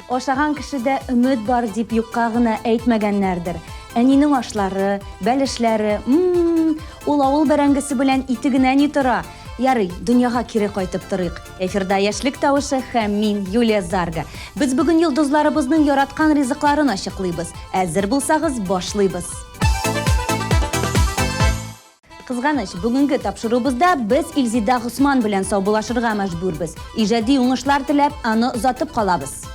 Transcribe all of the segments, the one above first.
ашаган кешедә өмет бар дип юкка гына әйтмәгәннәрдер. Әнинең ашлары, бәлешләре, ул авыл бәрәңгесе белән ите генә ни тора. Ярый, дөньяга кире кайтып торыйк. Эфирда яшьлек тавышы һәм мин, Юлия Зарга. Без бүген йолдызларыбызның яраткан ризыкларын ачыклыйбыз. Әзер булсагыз, башлыйбыз. Кызганыч, бүгенге тапшыруыбызда без Илзида Госман белән саубуллашырга мәҗбүрбез. Иҗади уңышлар теләп, аны озатып калабыз.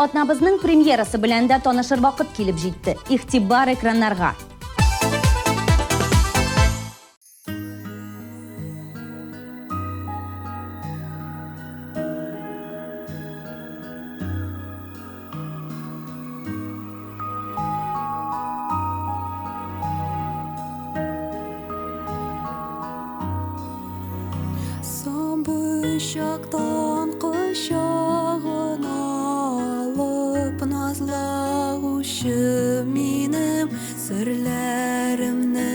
Атнабызның премьерасы белән дә танышыр вакыт килеп җитте. Игътибар экраннарга. Şaktan kuşağına alıp nazlağuşum minim sırlarımni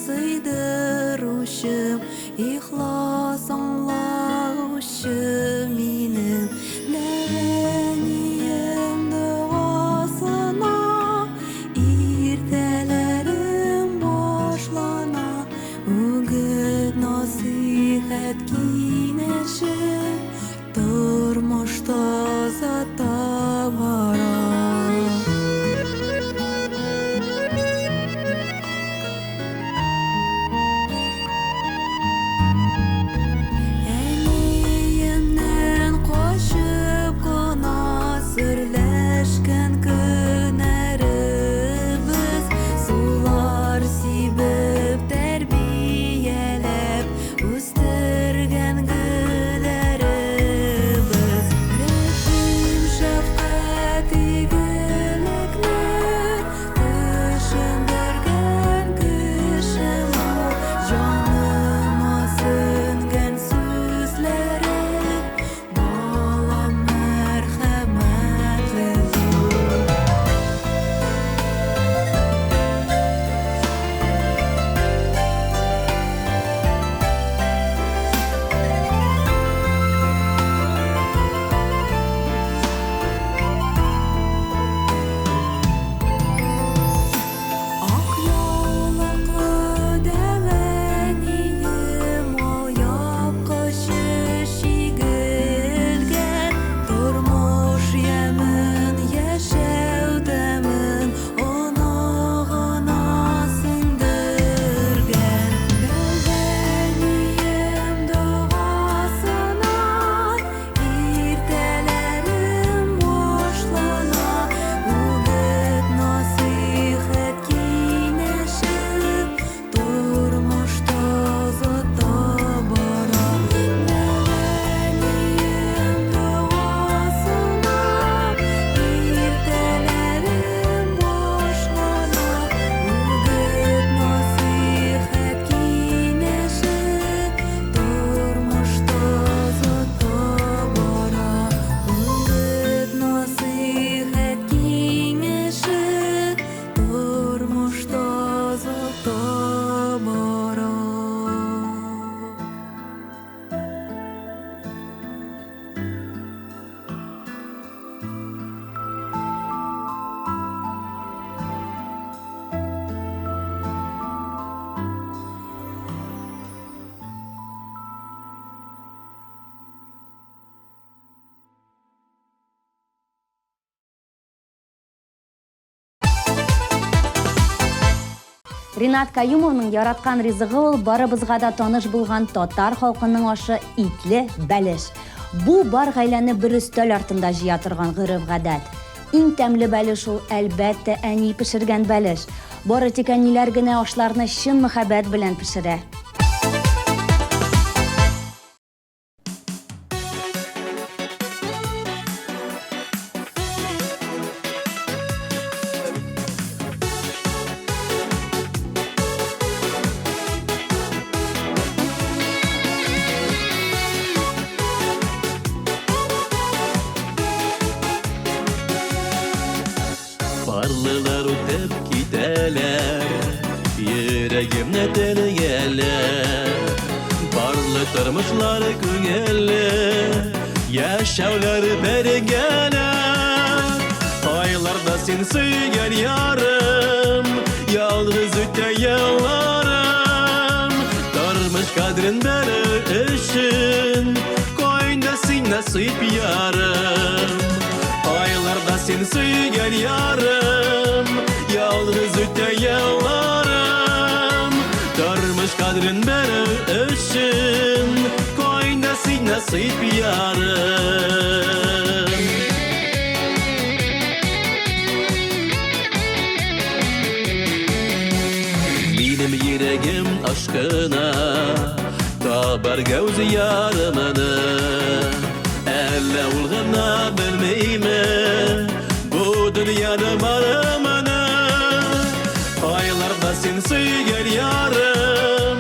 sıydırushum ihlas anlağuşum minim leveniyim duasına irtelerim boşlana ügüt nasihat Durmuşda zata vara Eniyimden koşup gına sürleşken günlerimiz Sular sibip terbiyelep üstürgen güler Ринат Каюмовның яраткан ризыгы ул барыбызга да таныш булган татар халкының ашы итле бәлеш. Бу бар гаиләне бер өстәл артында җыя торган гырыф-гадәт. Иң тәмле бәлеш ул әлбәттә әни пешергән бәлеш. Бары тик әниләр генә ашларны чын мәхәббәт белән пешерә. Bарлылар үтеп китәләр, йөрәгемне телгәләр. Барлы тормышлары күңелле, яшәүләре бергәләр. Айларда син сөйгән ярым, ялгыз үтә елларым. Тормыш кадрын бәрер өчен, кайда син насыйп ярым. Aylarda sen söylegen yarım, yalnız öte yıllarım. Darmış kadrin beri öşün, koyna sin nasip yarım. Benim yüreğim aşkına, tabar gözü yarımını. Elle ulğana bilmeyme, bu dünyanın varımını. Aylarda sen söylegen yarım,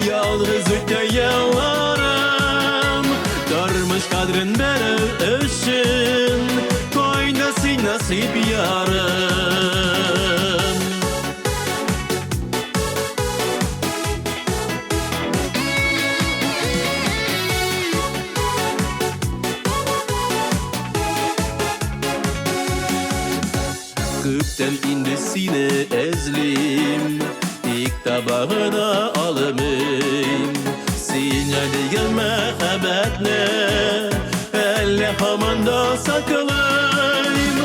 yalnız öte yıllarım. Darmış kadrin beri öşün, koynası nasip yarım. Küpten indi sine ezlim, ilk tabağına alımım. Sinyaligen mehabbetne, elle hamanda saklayım.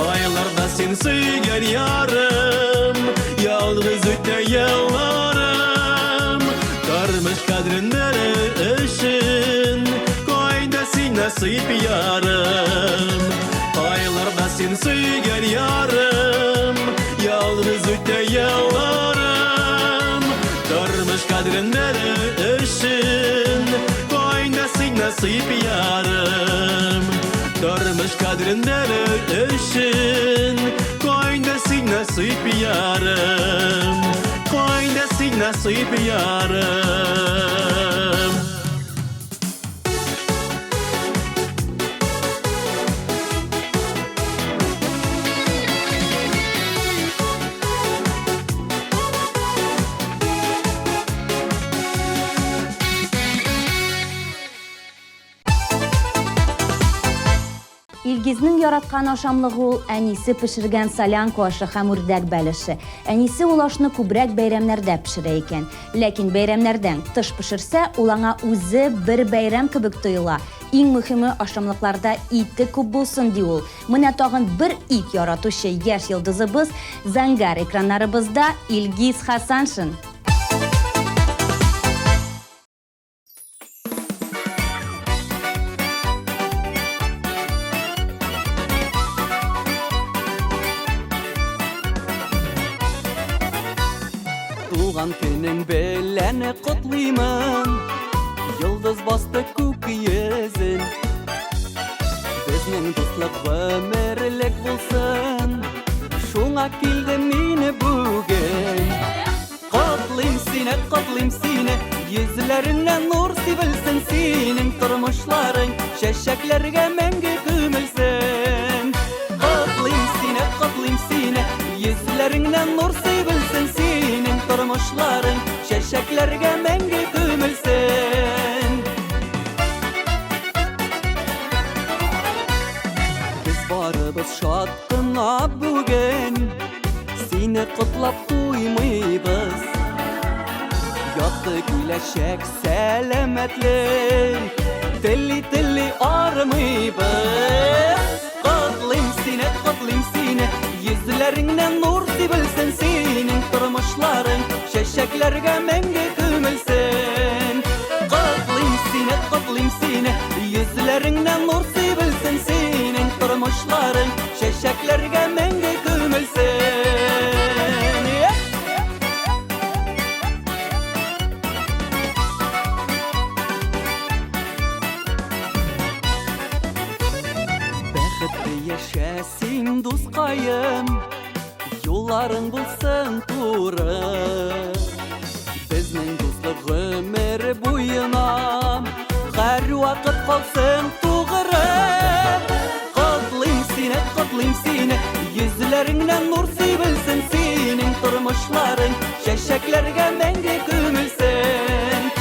Aylarda sen söylegen yarım, yalnız öte yıllarım. Darmış kadrin beri öşün, koyda sin nasip yarım. Aylarda sen söylegen yarım, yalnız öte yıllarım. Darmış kadrin beri öşün, koyda sin nasip yarım. Darmış kadrin beri öşün, koyda sin nasip yarım. Koyda sin nasip yarım. Илгизнең яраткан ашамлыгы ул әнисе пешергән солянка ашы һәм үрдәк бәлеше. Әнисе ул ашны күбрәк бәйрәмнәрдә пешерә икән. Ләкин бәйрәмнәрдән тыш пешерсә, ул аңа үзе бер бәйрәм кебек тоела. Иң мөһиме ашамлыкларда ите күп булсын ди ул. Менә тагын бер ит яратучы яшь йолдызыбыз зәңгәр экраннарыбызда Илгиз Хасаншин. Туган көнең белән котлыймын, йолдыз басты күк йөзен. Безнең дуслык гомерлек булсын, шуңа килдем мине бүген. Котлыйм сине, йөзләреңнән нур сибелсен, синең тормышларың чәчәкләргә мәңге күмелсен. Котлыйм сине, йөзләреңнән нур сибелсен, синең тормышларың чәчәкләргә мәңге күмелсен. Без барыбыз шат кына бүген, сине котлап туймыйбыз. Якты киләчәк сәламәтлек, телли армыйбыз. Котлыйм сине, йөзләреңнән нур сибелсен, синең тормышларың Şeşeklerge menge kümülsen Kıtlayım seni Yüzlerinden nur sivilsin senin Durmuşların şeşeklerge menge kümülsen Bäxetli yaşasın dostkayım Yolların bulsun tuğrı Bizning dostluk ömür boyuna Her vakit kalsın tuğrı Kutlayım seni Yüzlerinden nur sivilsin senin Durmuşların şeşeklerge menge kümülsen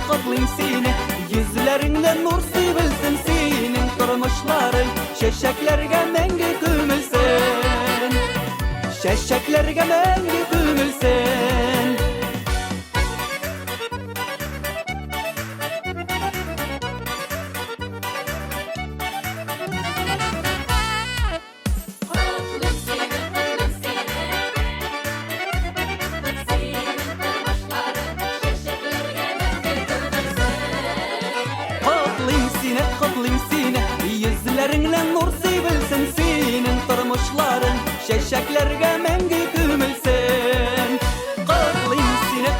Kutlayım seni Yüzlerinden nur sivilsin senin Durmuşların şeşeklerge menge kümülsen Şeşeklerge menge kümülsen Kutlayım seni Yüzlerinden nur sivilsin senin Durmuşların şeşeklerge menge kümülsen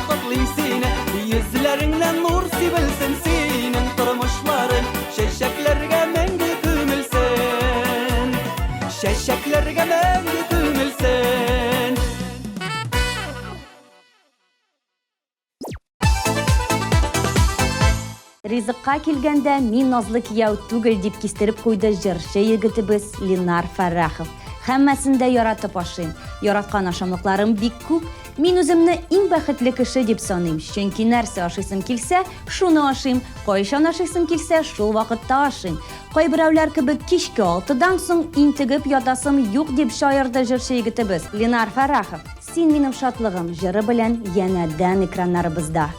Kutlayım seni Yüzlerinden nur sivilsin senin Durmuşların şeşeklerge menge kümülsen Şeşeklerge menge kümülsen Ризыкка килгәндә мин назлы кияү түгел дип кистереп куйды җырчы егетебез Ленар Фәррахов. Һәммәсен дә яратып ашыйм. Яраткан ашамлыкларым бик күп. Мин үземне иң бәхетле кеше дип саныйм. Чөнки нәрсә ашыйсым килсә, шуны ашыйм. Кайчан ашыйсым килсә, шул вакытта ашыйм. Кайберәүләр кебек кичке 6дан соң интегеп ятасым юк дип шаярды җырчы егетебез Ленар Фәррахов. Син минем шатлыгым җыры белән янәдән экраннарыбызда.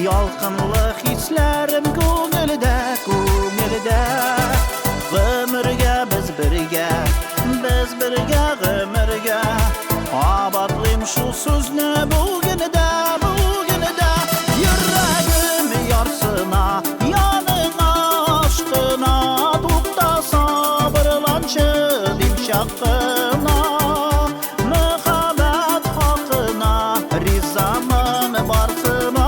Ялкынлы хисләрем күңелдә Гомергә без бергә гомергә Абатлыйм шул сүзне бүгенедә Йөрәгем ярсына, яныңа ашкына Тукта сабырланчы дим чакына Мөхәббәт хакына ризамын барсына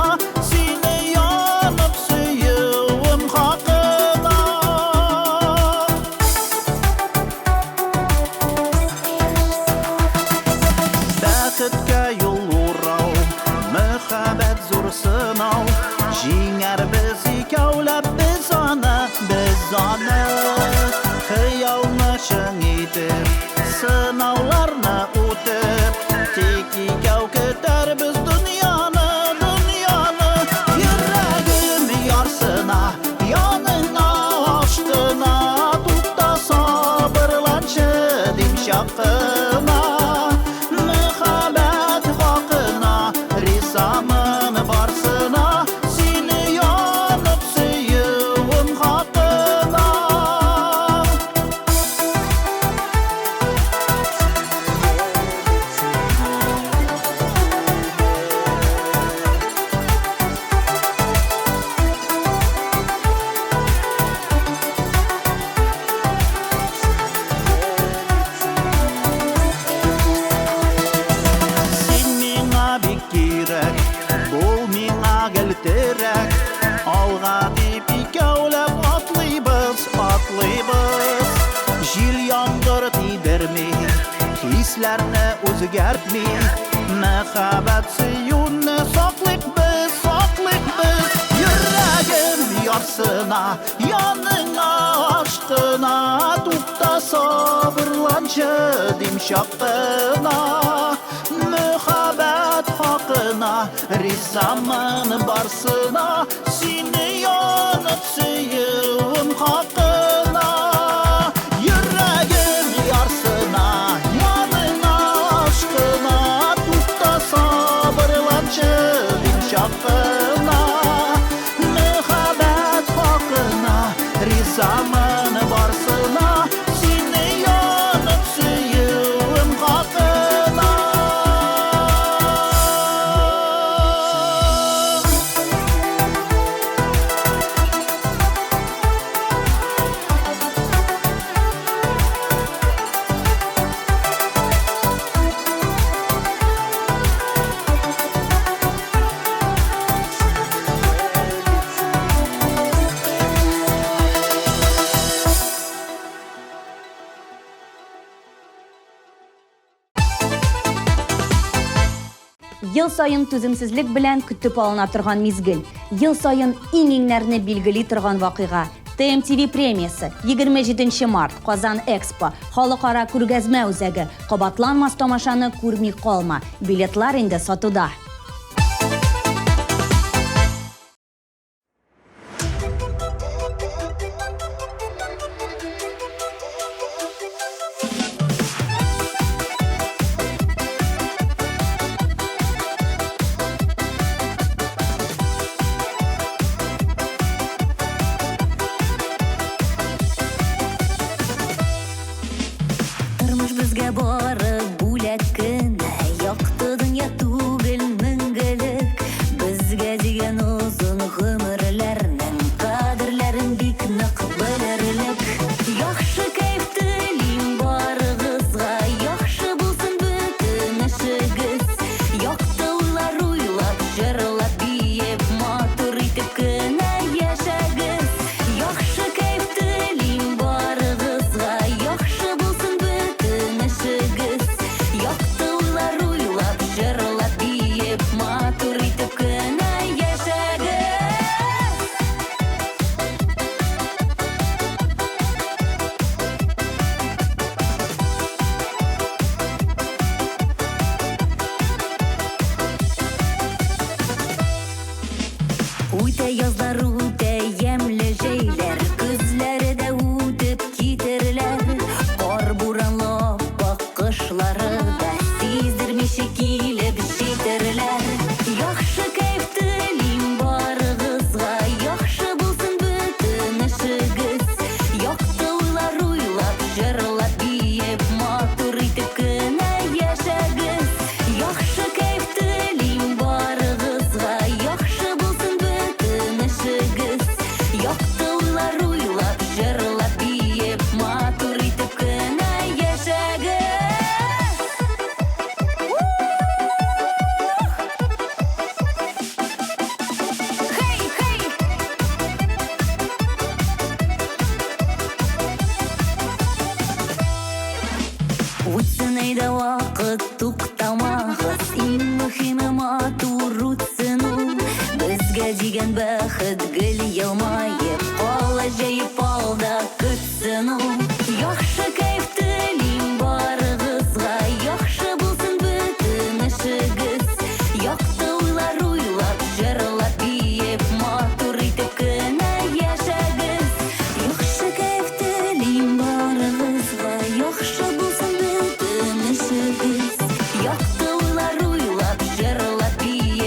Җиңәр без икәүләп без аны Хыялны чын итеп Сынауларны үтеп Тик икәү көтәрбез дөньяны Йөрәгем ярсына Яныңа ашкына Тукта сабырланчы дим чакына Мөхәббәт хакына ризамын барсына hislarni o'zgartmi muhabbat suyunni saqlik biz yuragim yorsina yoningga aşkına to'xta sabrlanchi dimshoqina muhabbat haqına rizaman barsına seni yonib suyum haqına yuragim yorsina yoningga aşkına to'xta sabrlanchi dimshoqina muhabbat haqına rizaman barsına seni yonib suyum haqına Ел сайын түземсезлек белән көтеп алына торган мизгел. Ел сайын иңнәрне билгели торган вакыйга. ТМТV премиясы 27 март Казан Экспо халыкара күргәзмә үзәге. Кабатланмас тамашаны күрми калма. Билетлар инде сатуда. Тормыш безгә бары бүләк кенә, якты дөнья түгел мәңгелек. Безгә дигән озын гомерләрнең кадерләрен бик нык белерлек. Яхшы кайф телим барыгызга, яхшы булсын бөтен эшегез. Якты уйлар уйлап, җырлап, биеп, матур итеп кенә яшәгез. Яхшы кайф телим барыгызга, яхшы булсын бөтен эшегез. Якты уйлар уйлап, җырлап, биеп, матур итеп кенә яшәгез. Үтә язлар, үтә ямьле җәйләр, көзләре дә үтеп китерләр. Кар буранлы кышлары да сиздермичә килеп җитерләр. Яхшы кайф телим барыгызга, яхшы булсын бөтен эшегез. Якты уйлар уйлап, җырлап, биеп, матур итеп кенә яшәгез. Яхшы кайф телим барыгызга, яхшы булсын бөтен эшегез. Якты уйлар уйлап, җырлап, биеп, матур итеп кенә яшәгез. Хей, хей! Үтсен әйдә вакыт туктамагыз, иң мөһиме матур үтсен ул. Безгә дигән бәхет гел елмаеп, кала җәеп алда көтсен ул. Яхшы кайф телим барыгызга, яхшы булсын бөтен эшегез. Якты уйлар уйлап, җырлап, биеп, матур итеп кенә яшәгез. Яхшы кайф телим барыгызга, яхшы булсын бөтен эшегез. Якты уйлар уйлап, җырлап, биеп,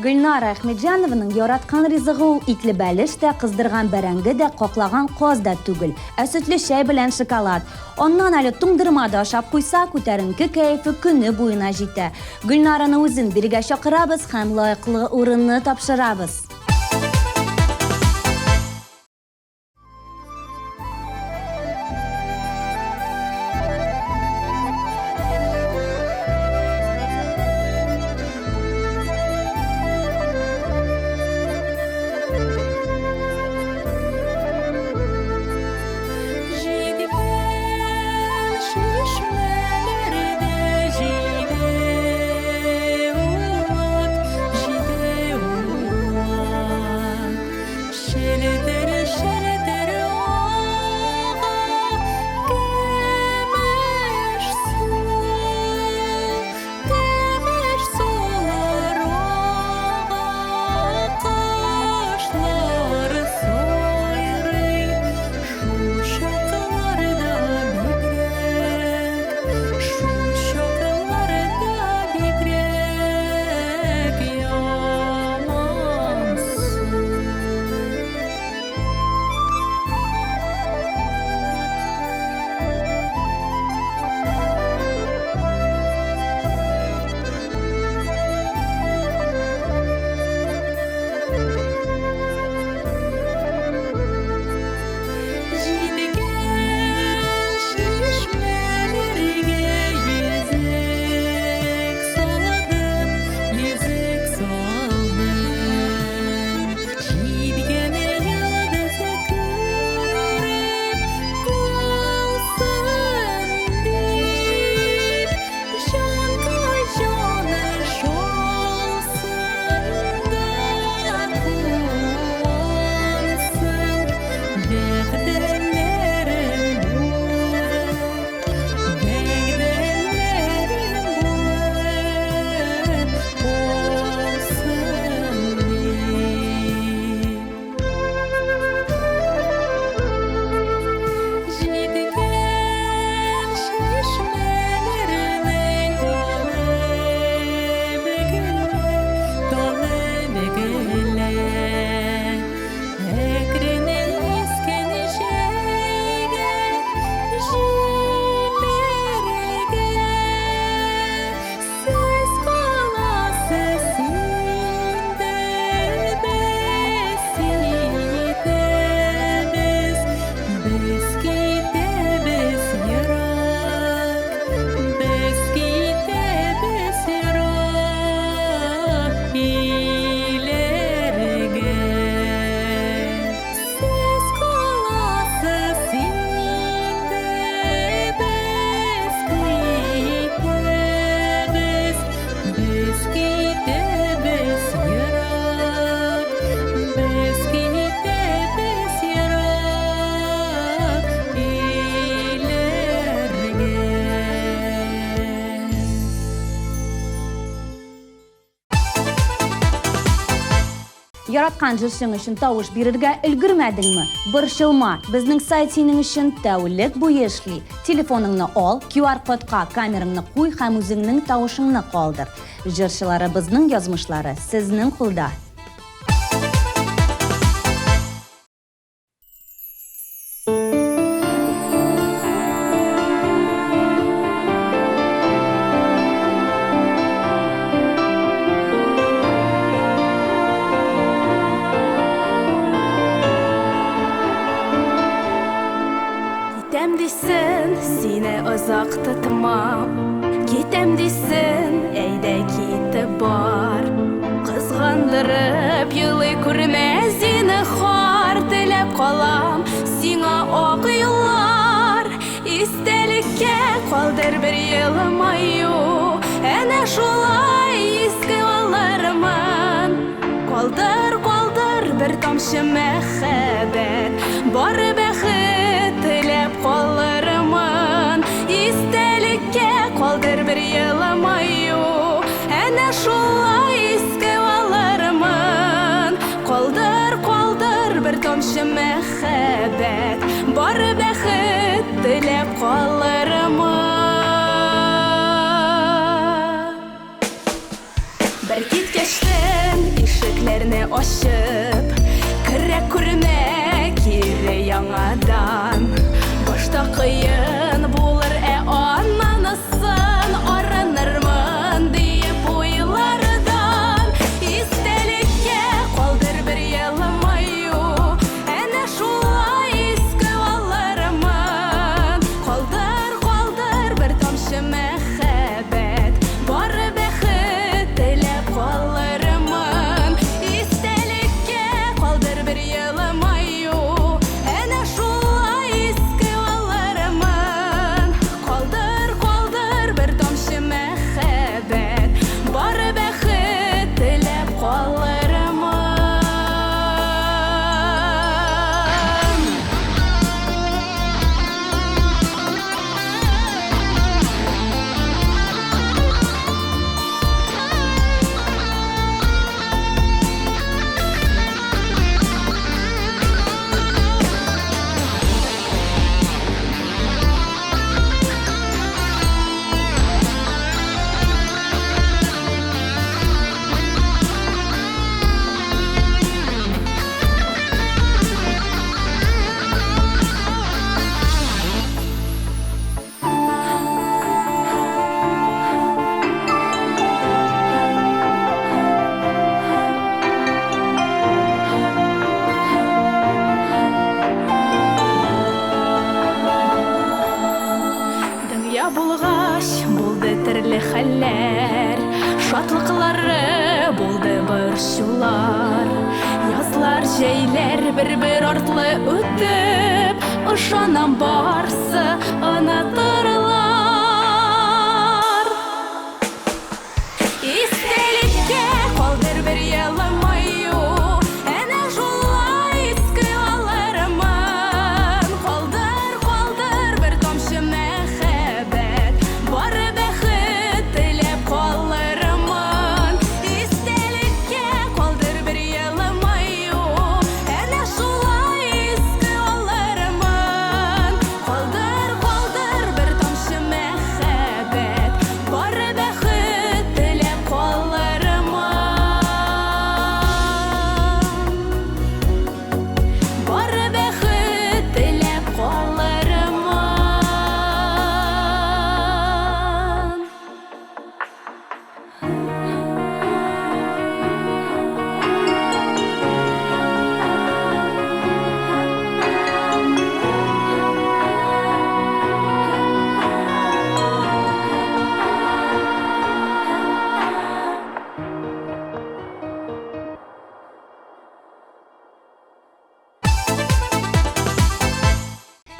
Гөлнара Әхмәтҗанованың яраткан ризыгы ул итле бәлеш тә, кыздырган бәрәңге дә, каклаган каз да түгел, ә сөтле чәй белән шоколад. Аннан әле туңдырмада ашап куйса, күтәренке кәефе көне буена җитә. Гөлнараны үзен биргә чакырабыз һәм лаеклы урынны тапшырабыз. Яраткан җырчың өчен тавыш бирергә өлгермәдеңме? Борчылма, безнең сайт синең өчен тәүлек буе эшли. Телефоныңны ал, QR кодка камераңны куй һәм үзеңнең тавышыңны калдыр. Җырчыларыбызның язмышлары сезнең кулда. Китәм дисен, сине озак тотмам. Китәм дисен, әйдә китеп бар. Кызгандырып елый күрмәс зинһар, теләп калам сиңа ак юллар. Истәлеккә калдыр бер елмаю, әнә шулай иске алармын. Калдыр, калдыр бер тамчы мәхәббәт, бары бәхет теләп калырмын. Истәлеккә калдыр бер елмаю, әнә шулай иске алырмын. Калдыр, калдыр бер тамчы мәхәббәт, бары бәхет теләп калырмын. Бер киткән Яшьтен ишекләрне ачып, керә күрмә кире яңадан. Башта кыен булыр, аннанысын арынырмын диеп уйлардан. Истәлеккә калдыр бер елмаю, әнә шулай иске алырмын. Калдыр бер тамчы мәхәббәт, бары бәхет теләп калырмын. Истәлеккә калдыр бер елмаю, әнә шулай иске алырмын. Калдыр бер тамчы мәхәббәт, бары бәхет теләп калырмын. Дөнья булгач булды төрле хәлләр, шатлыклары булды борчулар. Язлар, җәйләр бер-бер артлы үтеп, ышанам барсы онытырлар. Истәлеккә калдыр бер елмаю, әнә шулай иске алырмын. Калдыр бер тамчы мәхәббәт, бары бәхет теләп калырмын. Истәлеккә калдыр бер елмаю, әнә шулай иске алырмын. Калдыр бер тамчы мәхәббәт, бары бәхет теләп калырмын. Бары бәхет теләп калырмын.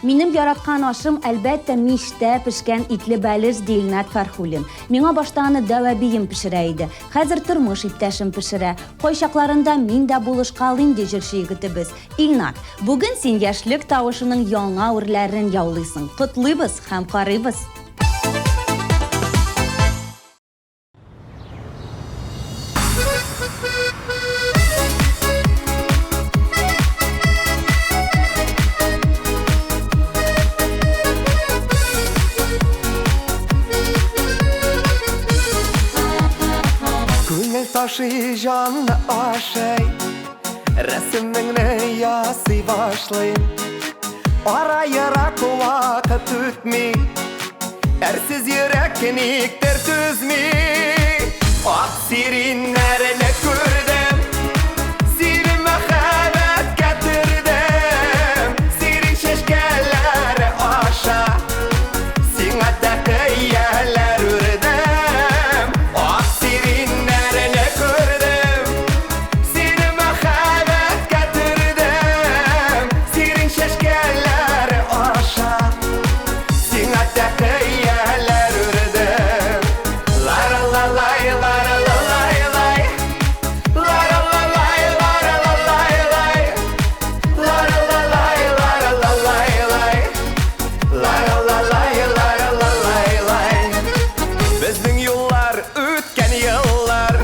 Минем яраткан ашым әлбәттә мичтә пешкән итле бәлеш ди Илнат Фәрхуллин. Миңа башта аны дәвабием пешерә иде. Хәзер тормыш иптәшем пешерә. Кайчакларында мин дә булышка алыйм ди җырчы егетебез. Илнат, бүген син яшьлек тавышының яңа үрләрен яулыйсың. Котлыйбыз һәм карыйбыз. Күңел ташый жанны ашай, рәсемеңне ясый башлыйм. Ара-ерак вакыт үтми, әрсез йөрәк никтер түзми. Ак сириннәрне күрдем, сире мәхәббәт кәтердем. Сирин чәчкәләре аша, сиңа тәкәйяләр үрдем. Ак сириннәрне күрдем, сире мәхәббәт кәтердем. Сирин чәчкәләре аша, сиңа тәкәйяләр үрдем. Ла-ла-ла-лай, ла-ла-ла-лай, лай. Ла-ла-ла-лай, ла-ла-ла-лай, лай. Ла-ла-ла-лай, ла-ла-ла-лай, лай. Ла-ла-ла-лай, ла-ла-ла-лай, лай. Безнең юллар үткән еллар,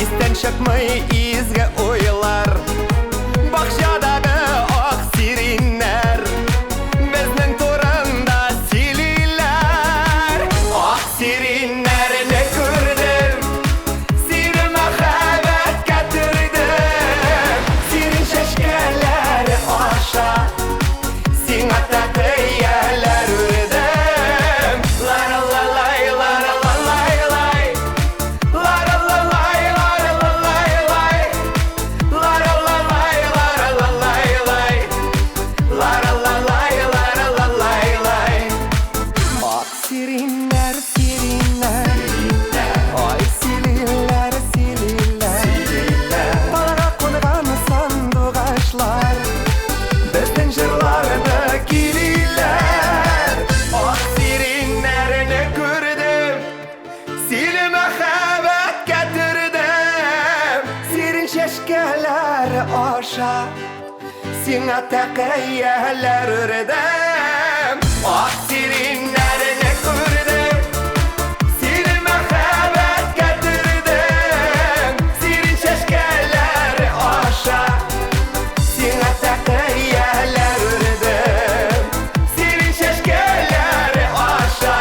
истән чыкмый изге уйлар. Бакчадагы ак сириннәр безнең турында сөйлиләр. Ак сириннәрне күрдем, сире мәхәббәт çeşkeler aşa Sina teqeyyeler üredem Ah sirinlerine kürdem Sirin mehabet getirdim Sirin çeşkeler aşa Sina teqeyyeler üredem Sirin çeşkeler aşa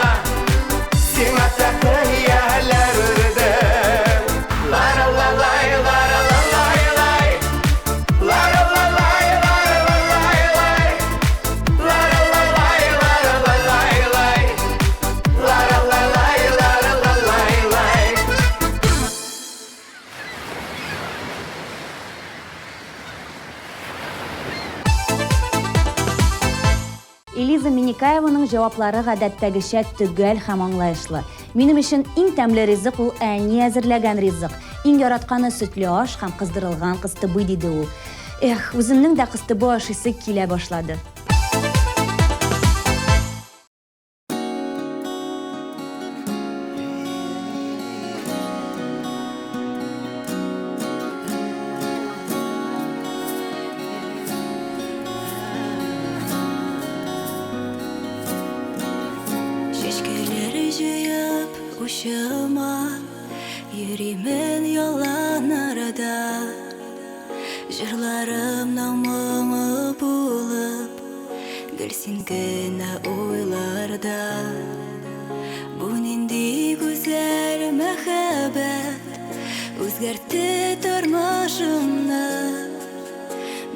Sina teqeyyeler üredem La la la lay la la la lay lay La la la lay la la la lay lay La la la lay la la la lay lay La la la lay la la la lay lay Элиза Миникаеваның җаваплары гадәттәгечә төгәл һәм аңлаешлы. Минем өчен иң тәмле ризык ул әни әзерләгән ризык. Иң яратканы сөтле аш һәм кыздырылган кыстыбый диде ул. Эх, үземнең дә кыстыбый ашыйсы килә башлады. Чәчкәләр җыеп ушыма Йөримен ялан арада Җырларымның моңы булып Гел син генә уйларда Бу нинди гүзәл мәхәббәт Үзгәртте тормышымны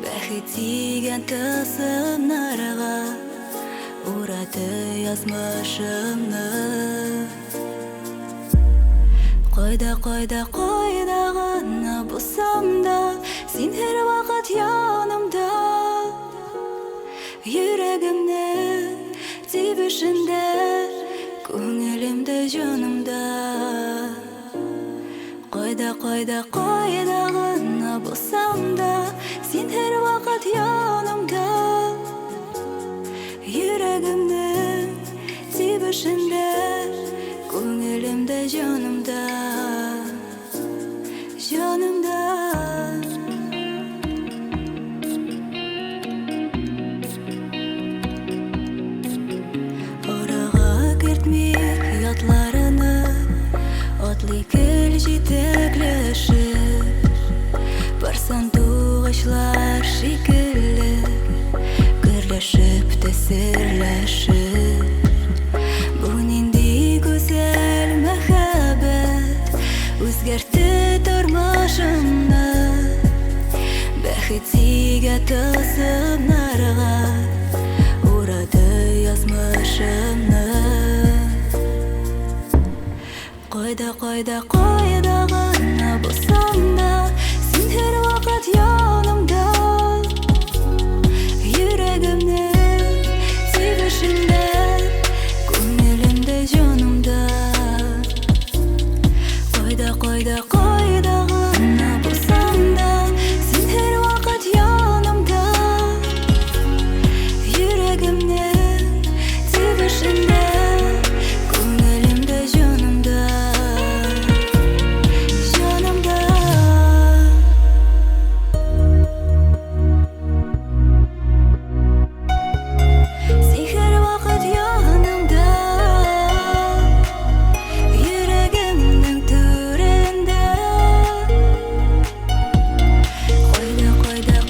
Бәхет тигән тылсымнарга Урады язмышымны Кайда гына булсам да Син һәр вакыт янымда Йөрәгемнең тибешендә Күңелемдә җанымда Кайда гына булсам да Син һәр вакыт янымда Йөрәгемнең тибешендә Күңелемдә җанымда Җанымда Арага кертмик ятларыны Атлый гел җитәкләшеп Барсан тугачлар шикелле Гөрләшеп тәсерләшеп Бу нинди гүзәл мәхәббәт Үзгәртте тормышымны Бәхет тигән тылсымнарга Урады язмышымны Кайда гына булсам да Син һәр вакыт янымда Йөрәгемнең тибешендә Күңелемдә җанымда Кайда гына булсам да Син һәр вакыт янымда Йөрәгемнең тибешендә Күңелемдә җанымда Җанымда Син һәр вакыт янымда Йөрәгемнең түрендә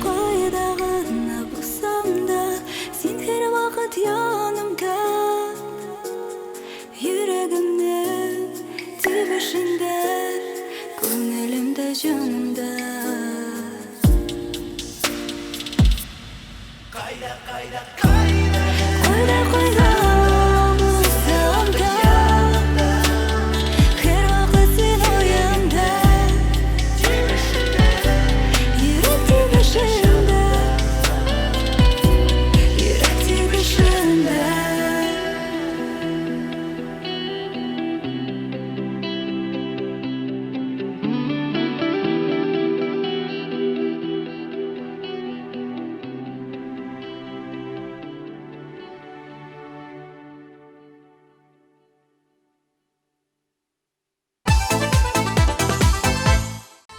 Кайда гына булсам да Син һәр вакыт янымда Йөрәгемнең тибешендә Күңелемдә җанымда Кайда булсам да Һәр вакыт син уянда Йөрәк тибешендә Йөрәк тибешендә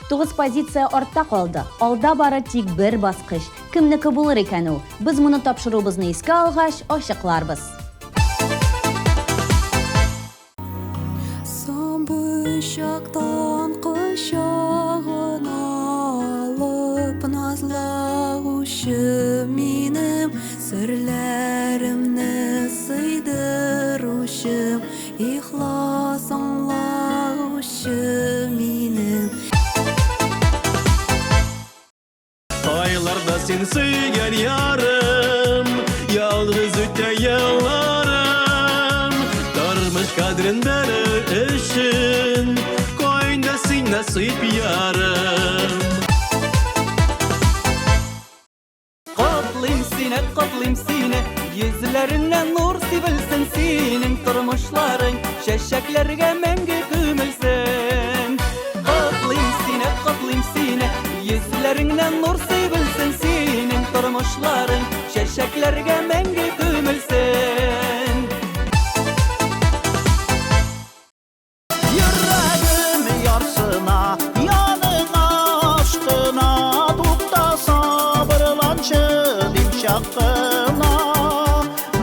9 позиция артта калды. Алда бары тик бер баскыч. Кемнеке булыр икән ул? Без моны тапшыруыбызны искә алгач ачыкларбыз. Самбы шактан кышагын алып назлагучы минем серләремне сыйдыручым ихлас аңлаучы минем. Aylarda sen söyleygen yarım Yalnız öte yıllarım Darmış kadrin beri işin Koynasın nasip yarım Qatlıyım seni Yüzlerinden nur sivilsin senin Turmuşların şeşeklerge menge kümülsün Qatlıyım seni Yüzlerinden nur sivilsin senin Turmuşların şeşeklerge menge kümülsün Yüreğim yarsına, yanına aşkına Tukta sabırlançı dimşakına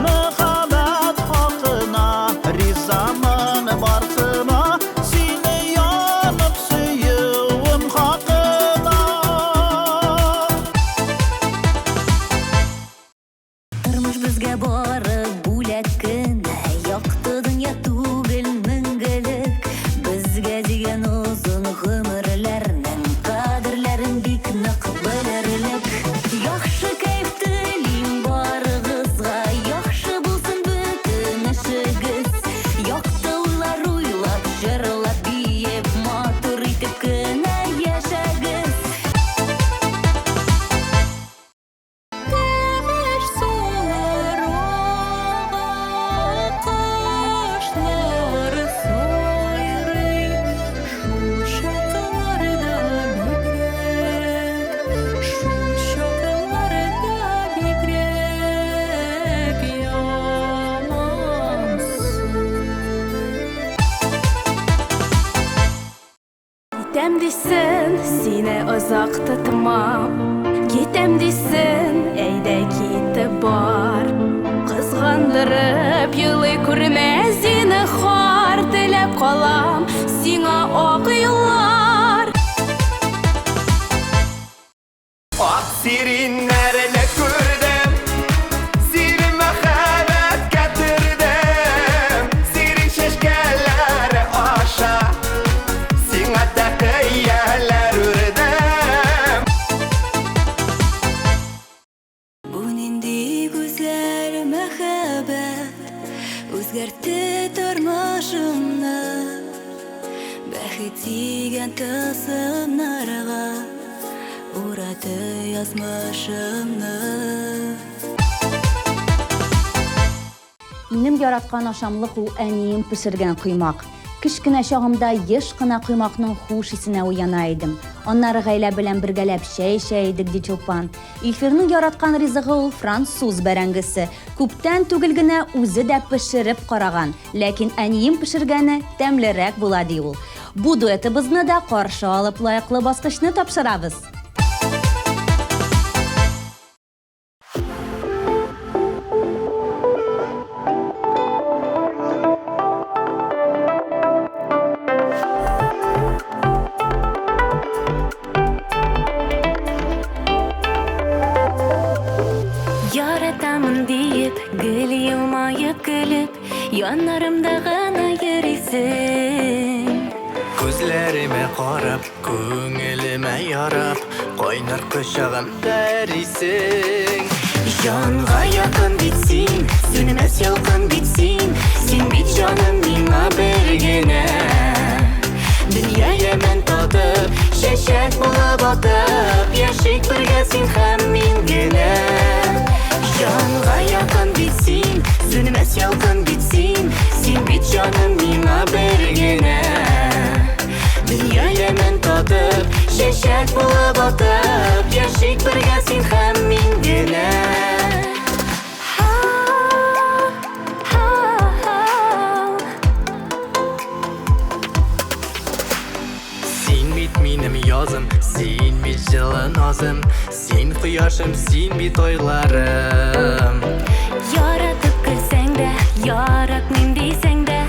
Muhabbet hakkına, rizamın varsına Seni yanıp süyüğüm hakkına Тормыш безгә бары бүләк кенә, якты дөнья түгел мәңгелек. Безгә дигән озын гомерләрнең кадерләрен бик нык белерлек. Яхшы кайф телим барыгызга, яхшы булсын бөтен эшегез. Якты уйлар уйлап, җырлап, биеп, матур итеп кенә яшәгез. Demir sular akışları soyrый, şu şarkılarda bigrek yalansın. Gitəm desən, seni uzaq tutmam. Gitəm desən, əydə gitib bar. Qızğandırıb yılı күрмәс seni xar тіләп қалам, сиңа ак yıllar. Ak sirinlerine kürdüm Sirin mehabbet getirdim Sirin şeşkeleri aşa Sina tekiyeler ürdüm Bu nindi güzel mehabbet Özgertti turmuşumni Bәхет тигән тылсымнарга Урады язмышымны Минем яраткан ашамлык ул әнием пешергән коймак. Кичкенә чагымда еш кына коймакның хуш исенә уяна идем. Аннары гаилә белән бергәләп чәй идек ди Чулпан. Илфирның яраткан ризыгы ул француз бәрәңгесе. Күптән түгел генә үзе дә пешереп караган, ләкин әнием пешергәне тәмлерәк була ди ул. Бу дуэтыбызны да каршы алып лаеклы баскычны тапшырабыз. Яратамын диеп, гел елмайып көлеп, яннарымда гына йөрисең. Күзләремә карап, күңелемә ярап, кайнар кочагымда рисең. Җанга якын бит син, сүнмәс ялкын бит син, син бит җаным миңа бер генә. Дөнья яман татып, чәчәк булып атып, яшик бергә син һәм мин генә. Җанга якын бит син, сүнмәс ялкын бит син, син бит җаным миңа бер генә. Дөнья яман татып, чәчәк булып атып, яшик бергә син һәм мин генә. Син бит минем язым, син бит жылы назым, син кояшым, син бит айларым. Яратып көлсәң дә, яратмыйм дисәң дә,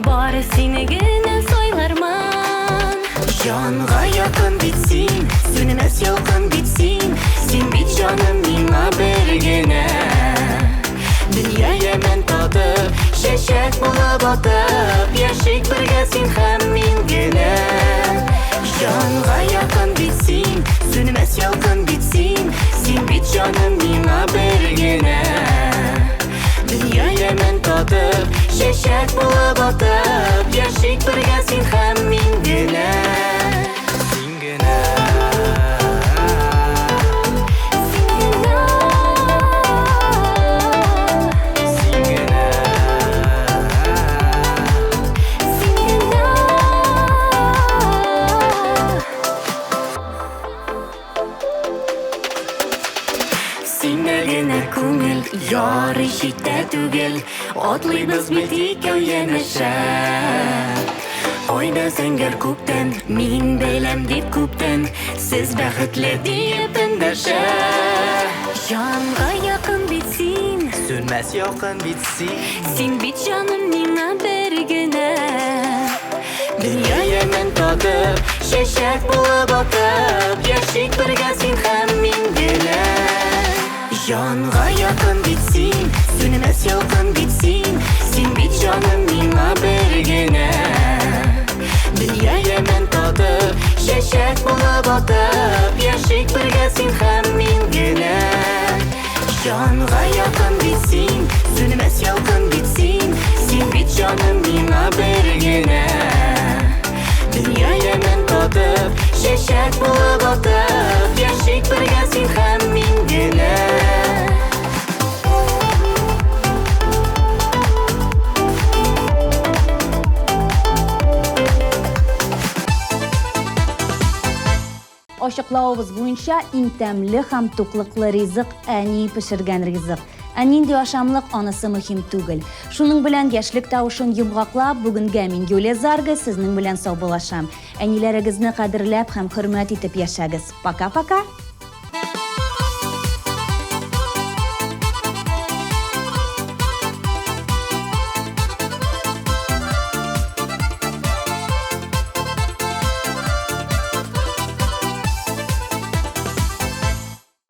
бары сине генә сайлармын. Җанга якын бит син, сүнмәс ялкын бит син, син бит җаным миңа бер генә. Дөнья ямен татып, чәчәк булып атып, яшик бергә син һәм мин генә. Җанга якын бит син, сүнмәс ялкын бит син, син бит җаным миңа бер генә. Дөнья ямен татып, чәчәк булып атып, яшик бергә син һәм мин генә. Син генә. Сине генә күңел, ярый читтә түгел, атлыйбыз бит икәү янәшә. Айда зәңгәр күктән, мин бәйләм дип күптән, сез бәхетле диеп эндәшә. Җанга якын бит син, сүнмәс якын бит син, син бит җаным миңа бер генә. Дөнья ямен татып, чәчәк булып атып, яшик бергә син һәм мин генә. Җанга якын бит син, сүнмәс ялкын бит син, син бит җаным миңа бер генә. Дөнья ямен татып, чәчәк булып атып, яшик бергә син һәм мин генә. Җанга якын бит син, сүнмәс ялкын бит син, син бит җаным миңа бер генә. Дөнья ямен татып, чәчәк булып атып, яшик бергә син һәм мин генә. Ачыклавыбыз буенча иң тәмле һәм туклыклы ризык әни пешергән ризык. Ә нинди ашамлык анысы мөһим түгел. Шуның белән яшьлек тавышын йомгаклап, бүгенгә мин Юлия Зарга сезнең белән саубуллашам. Әниләрегезне кадерләп һәм хөрмәт итеп яшәгез. Пока-пока.